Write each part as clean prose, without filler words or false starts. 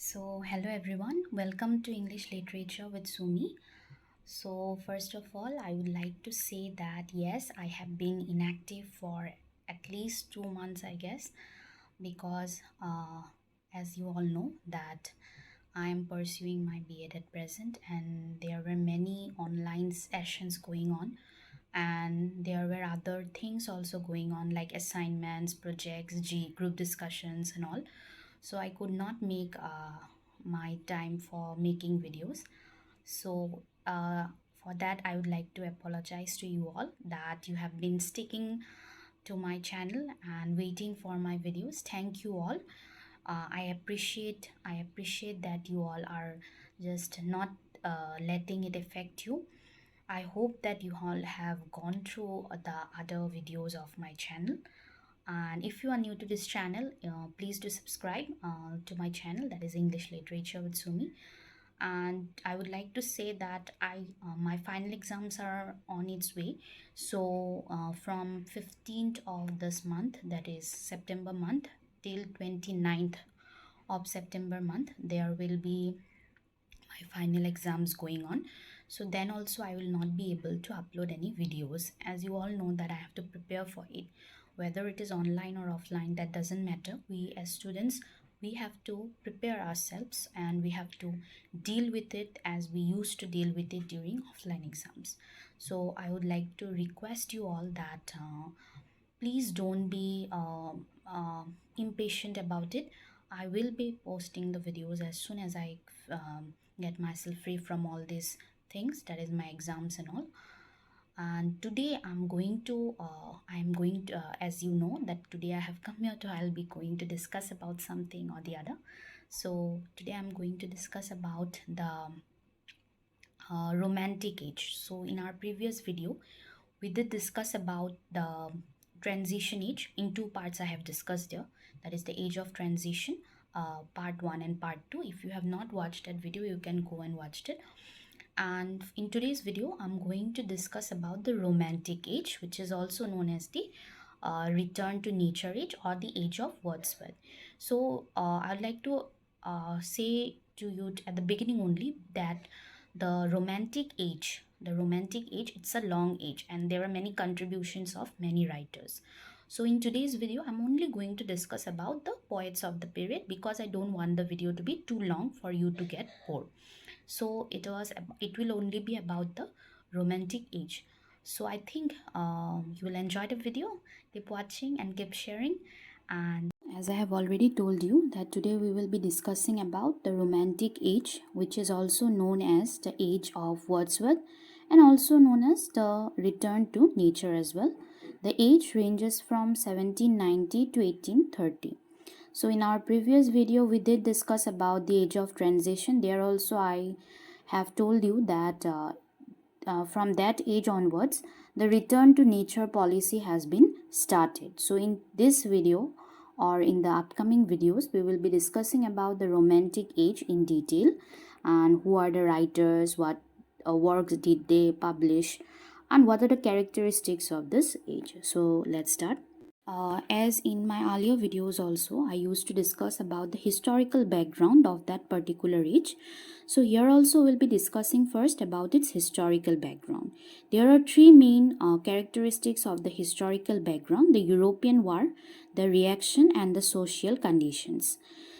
Hello everyone, welcome to English Literature with Sumi. First of all, I would like to say that yes, I have been inactive for at least 2 months, I guess, because as you all know, that I am pursuing my B.Ed at present, and there were many online sessions going on, and there were other things also going on like assignments, projects, group discussions, and all. So I could not make my time for making videos. So for that, I would like to apologize to you all that you have been sticking to my channel and waiting for my videos. Thank you all. I appreciate that you all are just not letting it affect you. I hope that you all have gone through the other videos of my channel, and if you are new to this channel, please do subscribe to my channel, that is English Literature with Sumi. And I would like to say that my final exams are on its way. From 15th of this month, that is September month, till 29th of September month, there will be my final exams going on. So then also I will not be able to upload any videos, as you all know that I have to prepare for it, whether it is online or offline, that doesn't matter. We as students, we have to prepare ourselves and we have to deal with it as we used to deal with it during offline exams. So I would like to request you all that please don't be impatient about it. I will be posting the videos as soon as I get myself free from all these things, that is my exams and all. And today as you know that today I have come here to, I'll be going to discuss about something or the other. So today I'm going to discuss about the romantic age. So in our previous video, we did discuss about the transition age. In two parts I have discussed here, that is the age of transition, part 1 and part 2. If you have not watched that video, you can go and watch it. And in today's video, I'm going to discuss about the romantic age, which is also known as the return to nature age or the age of Wordsworth. I'd like to say to you at the beginning only that the romantic age, it's a long age, and there are many contributions of many writers. So in today's video, I'm only going to discuss about the poets of the period, because I don't want the video to be too long for you to get bored. So it will only be about the romantic age. So I think you will enjoy the video. Keep watching and keep sharing. And as I have already told you that today we will be discussing about the romantic age, which is also known as the age of Wordsworth and also known as the return to nature as well. The age ranges from 1790 to 1830. So in our previous video, we did discuss about the age of transition. There also I have told you that from that age onwards, the return to nature policy has been started. So in this video or in the upcoming videos, we will be discussing about the romantic age in detail, and who are the writers, what works did they publish, and what are the characteristics of this age. So let's start. As in my earlier videos also, I used to discuss about the historical background of that particular age. So here also we'll be discussing first about its historical background. There are three main characteristics of the historical background: the European War, the reaction, and the social conditions.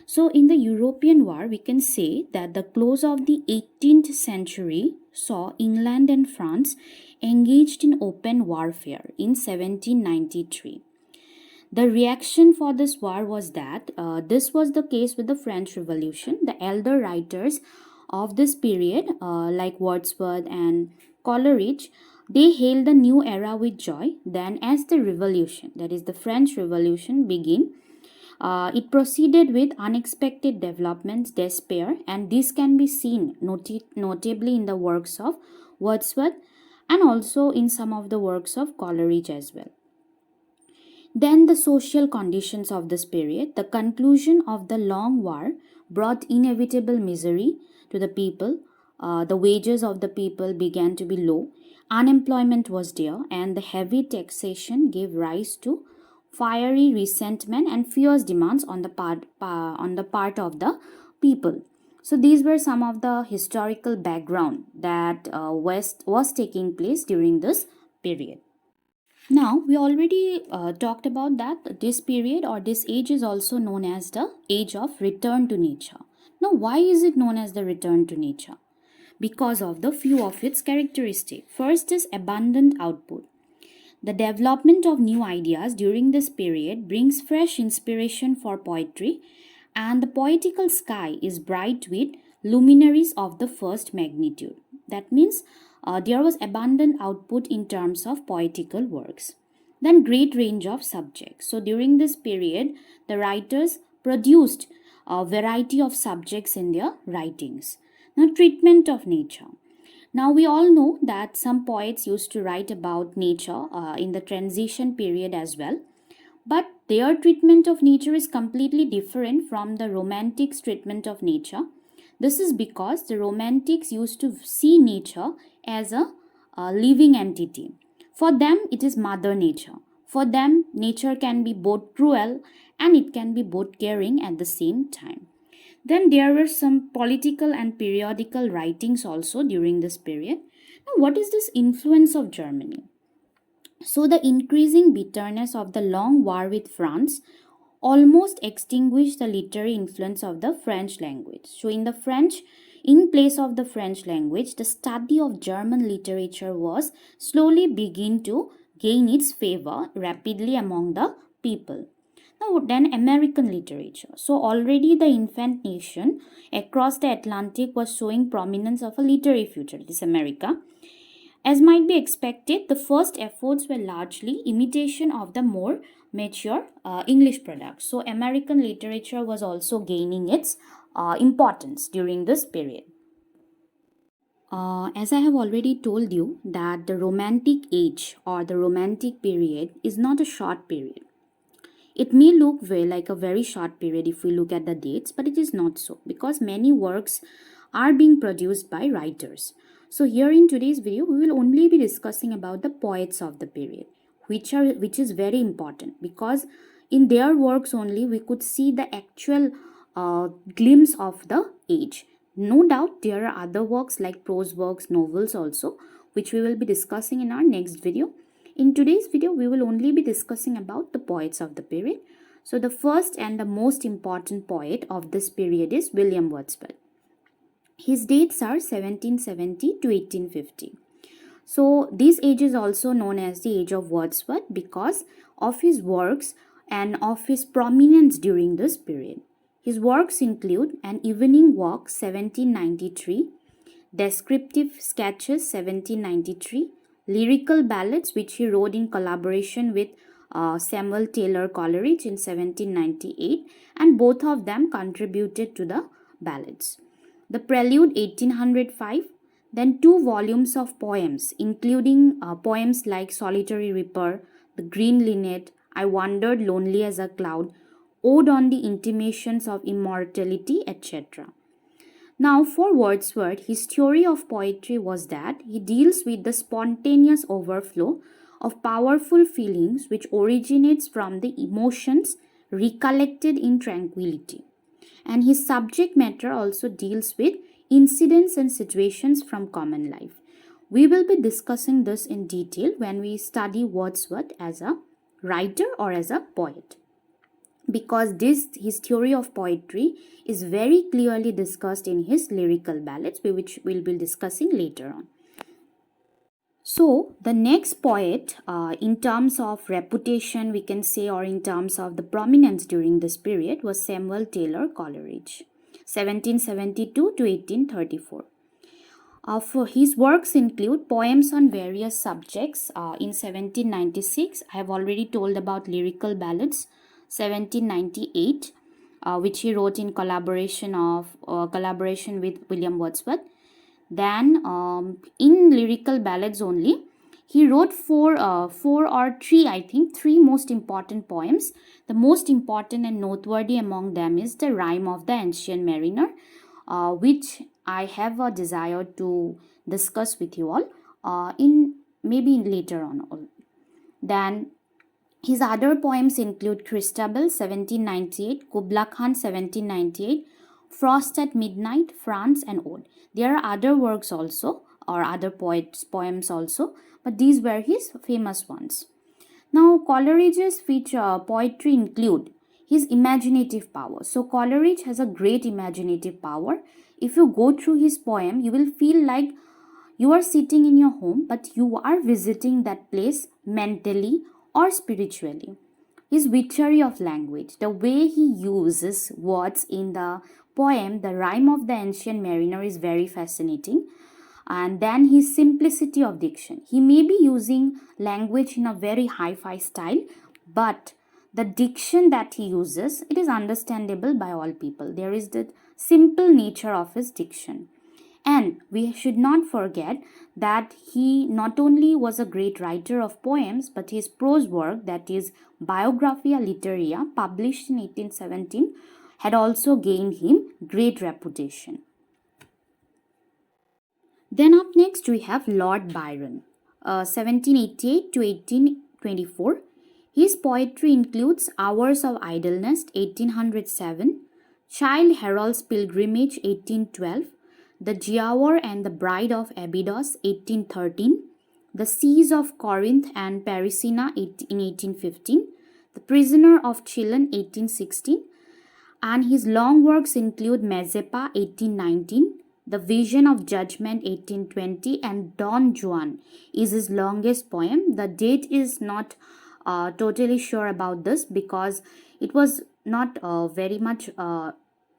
So in the European War, we can say that the close of the 18th century saw England and France engaged in open warfare in 1793. The reaction for this war was that this was the case with the French Revolution. The elder writers of this period, like Wordsworth and Coleridge, they hailed the new era with joy. Then, as the revolution, that is the French Revolution, began, it proceeded with unexpected developments, despair, and this can be seen notably in the works of Wordsworth and also in some of the works of Coleridge as well. Then the social conditions of this period, the conclusion of the long war brought inevitable misery to the people. The wages of the people began to be low, unemployment was there, and the heavy taxation gave rise to fiery resentment and fierce demands on the part of the people. So these were some of the historical background that was taking place during this period. Now, we already talked about that this period or this age is also known as the age of return to nature. Now, why is it known as the return to nature? Because of the few of its characteristics. First is abundant output. The development of new ideas during this period brings fresh inspiration for poetry, and the poetical sky is bright with luminaries of the first magnitude. That means there was abundant output in terms of poetical works. Then great range of subjects. So during this period, the writers produced a variety of subjects in their writings. Now, treatment of nature. Now, we all know that some poets used to write about nature in the transition period as well, but their treatment of nature is completely different from the romantics' treatment of nature. This is because the romantics used to see nature as a living entity. For them, it is Mother Nature. For them, nature can be both cruel and it can be both caring at the same time. Then there were some political and periodical writings also during this period. Now, what is this influence of Germany? So, the increasing bitterness of the long war with France almost extinguished the literary influence of the French language. So, in place of the French language, the study of German literature was slowly begin to gain its favor rapidly among the people. Now, then American literature. So, already the infant nation across the Atlantic was showing prominence of a literary future, this America. As might be expected, the first efforts were largely imitation of the more mature English products. So, American literature was also gaining its importance during this period. As I have already told you that the Romantic age or the Romantic period is not a short period. It may look like a very short period if we look at the dates, but it is not so because many works are being produced by writers. So here in today's video, we will only be discussing about the poets of the period, which is very important because in their works only we could see the actual glimpse of the age. No doubt there are other works like prose works, novels also, which we will be discussing in our next video. In today's video, we will only be discussing about the poets of the period. So the first and the most important poet of this period is William Wordsworth. His dates are 1770 to 1850. So this age is also known as the age of Wordsworth because of his works and of his prominence during this period. His works include An Evening Walk 1793, Descriptive Sketches 1793, Lyrical Ballads which he wrote in collaboration with Samuel Taylor Coleridge in 1798, and both of them contributed to the ballads. The Prelude 1805, then 2 volumes of poems including poems like Solitary Reaper, The Green Linnet, I Wandered Lonely as a Cloud, Ode on the Intimations of Immortality, etc. Now, for Wordsworth, his theory of poetry was that he deals with the spontaneous overflow of powerful feelings which originates from the emotions recollected in tranquility. And his subject matter also deals with incidents and situations from common life. We will be discussing this in detail when we study Wordsworth as a writer or as a poet, because his theory of poetry is very clearly discussed in his lyrical ballads, which we'll be discussing later on. So the next poet in terms of reputation we can say, or in terms of the prominence during this period, was Samuel Taylor Coleridge, 1772 to 1834. For his works include poems on various subjects. In 1796, I have already told about lyrical ballads. 1798, which he wrote in collaboration with William Wordsworth. Then, in lyrical ballads only, he wrote four or three most important poems. The most important and noteworthy among them is the Rime of the Ancient Mariner, which I have a desire to discuss with you all in later on. Then his other poems include Christabel 1798, Kubla Khan 1798, Frost at Midnight, France, and Ode. There are other works also, or other poems also, but these were his famous ones. Now, Coleridge's poetry include his imaginative power. So, Coleridge has a great imaginative power. If you go through his poem, you will feel like you are sitting in your home, but you are visiting that place mentally or spiritually. His witchery of language, the way he uses words in the poem, The Rime of the Ancient Mariner, is very fascinating. And then his simplicity of diction. He may be using language in a very hi-fi style, but the diction that he uses, it is understandable by all people. There is the simple nature of his diction. And we should not forget that he not only was a great writer of poems, but his prose work, that is Biographia Literaria, published in 1817, had also gained him great reputation. Then up next we have Lord Byron, 1788 to 1824. His poetry includes Hours of Idleness, 1807, Childe Harold's Pilgrimage, 1812, The Giaour and the Bride of Abydos, 1813, The Seas of Corinth and Parisina, in 1815, The Prisoner of Chillon, 1816, and his long works include Mazeppa, 1819, The Vision of Judgment, 1820, and Don Juan is his longest poem. The date is not totally sure about this because it was not very much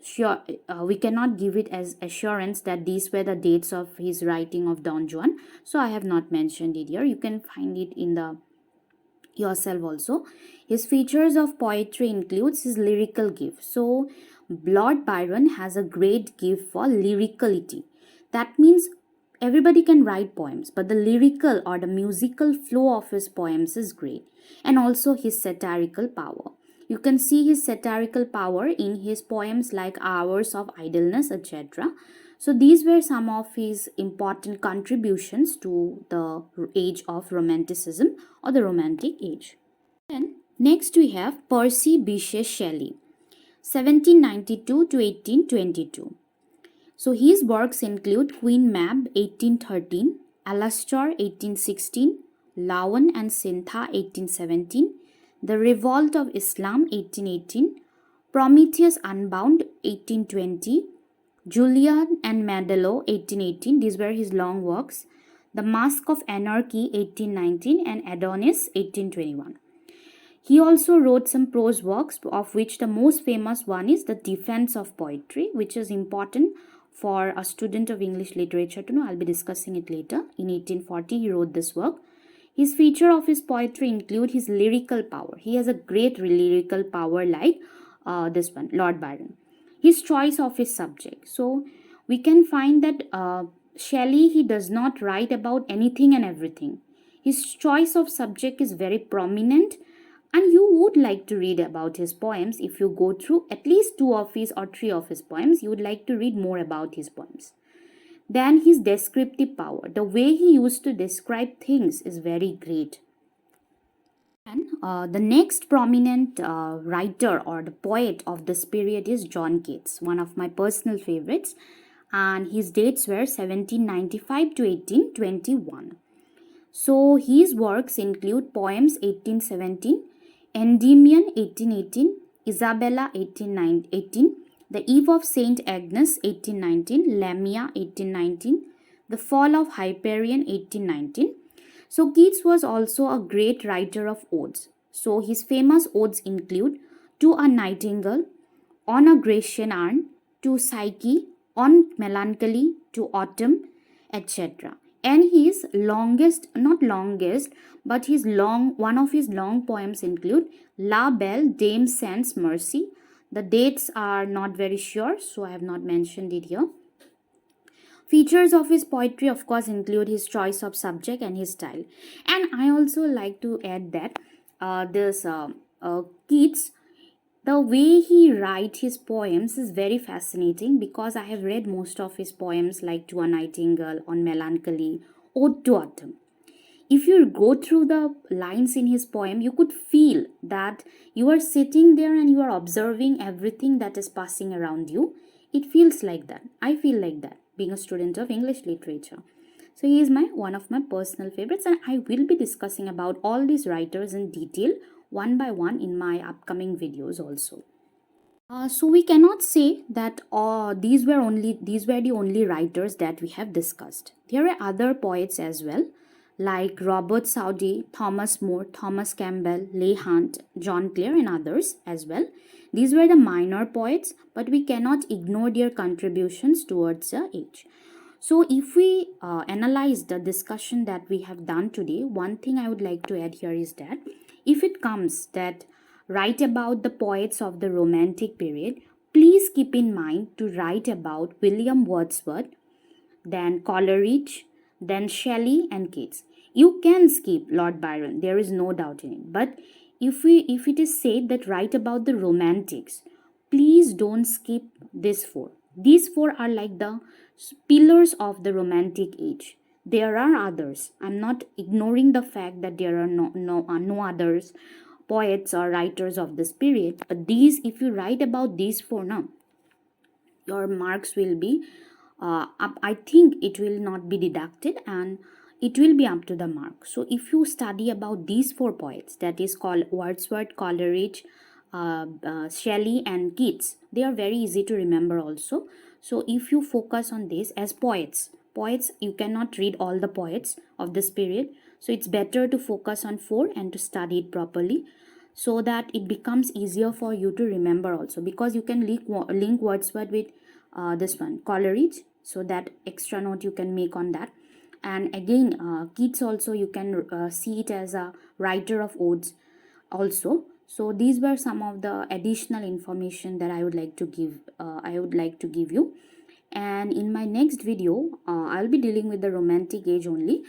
sure. We cannot give it as assurance that these were the dates of his writing of Don Juan. So I have not mentioned it here. You can find it in the yourself also. His features of poetry includes his lyrical gift. So Lord Byron has a great gift for lyricality. That means everybody can write poems, but the lyrical or the musical flow of his poems is great. And also his satirical power. You can see his satirical power in his poems like Hours of Idleness, etc. So these were some of his important contributions to the age of Romanticism or the Romantic age. Then next we have Percy Bysshe Shelley, 1792 to 1822. So his works include Queen Mab, 1813, Alastor, 1816, Lawan and Sintha, 1817, The Revolt of Islam, 1818, Prometheus Unbound, 1820, Julian and Madelot, 1818. These were his long works. The Mask of Anarchy, 1819, and Adonis, 1821. He also wrote some prose works, of which the most famous one is The Defense of Poetry, which is important for a student of English literature to know. I'll be discussing it later. In 1840, he wrote this work. His feature of his poetry include his lyrical power. He has a great lyrical power like this one, Lord Byron. His choice of his subject. So we can find that Shelley, he does not write about anything and everything. His choice of subject is very prominent, and you would like to read about his poems. If you go through at least 2 of his or 3 of his poems, you would like to read more about his poems. Then his descriptive power. The way he used to describe things is very great. And the next prominent writer or the poet of this period is John Keats, one of my personal favorites. And his dates were 1795 to 1821. So his works include poems 1817, Endymion 1818, Isabella 1818, The Eve of Saint Agnes 1819, Lamia 1819, The Fall of Hyperion 1819. So Keats was also a great writer of odes. So his famous odes include To a Nightingale, On a Grecian Urn, To Psyche, On Melancholy, To Autumn, etc. And his longest, not longest, but one of his long poems include La Belle Dame Sans Mercy. The dates are not very sure, so I have not mentioned it here. Features of his poetry, of course, include his choice of subject and his style. And I also like to add that Keats, the way he writes his poems is very fascinating because I have read most of his poems like To a Nightingale, On Melancholy, Ode to Autumn. If you go through the lines in his poem, you could feel that you are sitting there and you are observing everything that is passing around you. It feels like that. I feel like that being a student of English literature. So he is one of my personal favorites, and I will be discussing about all these writers in detail one by one in my upcoming videos also. So we cannot say that these were the only writers that we have discussed. There are other poets as well, like Robert Southey, Thomas More, Thomas Campbell, Leigh Hunt, John Clare, and others as well. These were the minor poets, but we cannot ignore their contributions towards the age. So, if we analyze the discussion that we have done today, one thing I would like to add here is that if it comes that write about the poets of the Romantic period, please keep in mind to write about William Wordsworth, then Coleridge, then Shelley and Keats. You can skip Lord Byron, there is no doubt in it. But if it is said that write about the Romantics, please don't skip these four. These four are like the pillars of the Romantic age. There are others. I'm not ignoring the fact that there are no others poets or writers of this period. But these, if you write about these four now, your marks will be up. I think it will not be deducted and it will be up to the mark. So if you study about these four poets, that is called Wordsworth, Coleridge, Shelley and Keats, they are very easy to remember also. So if you focus on this as poets, you cannot read all the poets of this period. So it's better to focus on four and to study it properly, so that it becomes easier for you to remember also, because you can link Wordsworth with this one Coleridge, so that extra note you can make on that. And again, Keats also, you can see it as a writer of odes also. So these were some of the additional information that I would like to give you. And in my next video, I'll be dealing with the Romantic age only,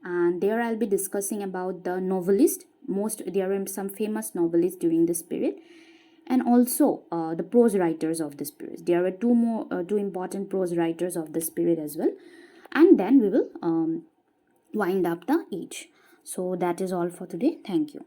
and there I'll be discussing about the novelist. There are some famous novelists during this period, and also the prose writers of this period. There are two important prose writers of this period as well, and then we will wind up the age. So that is all for today. Thank you.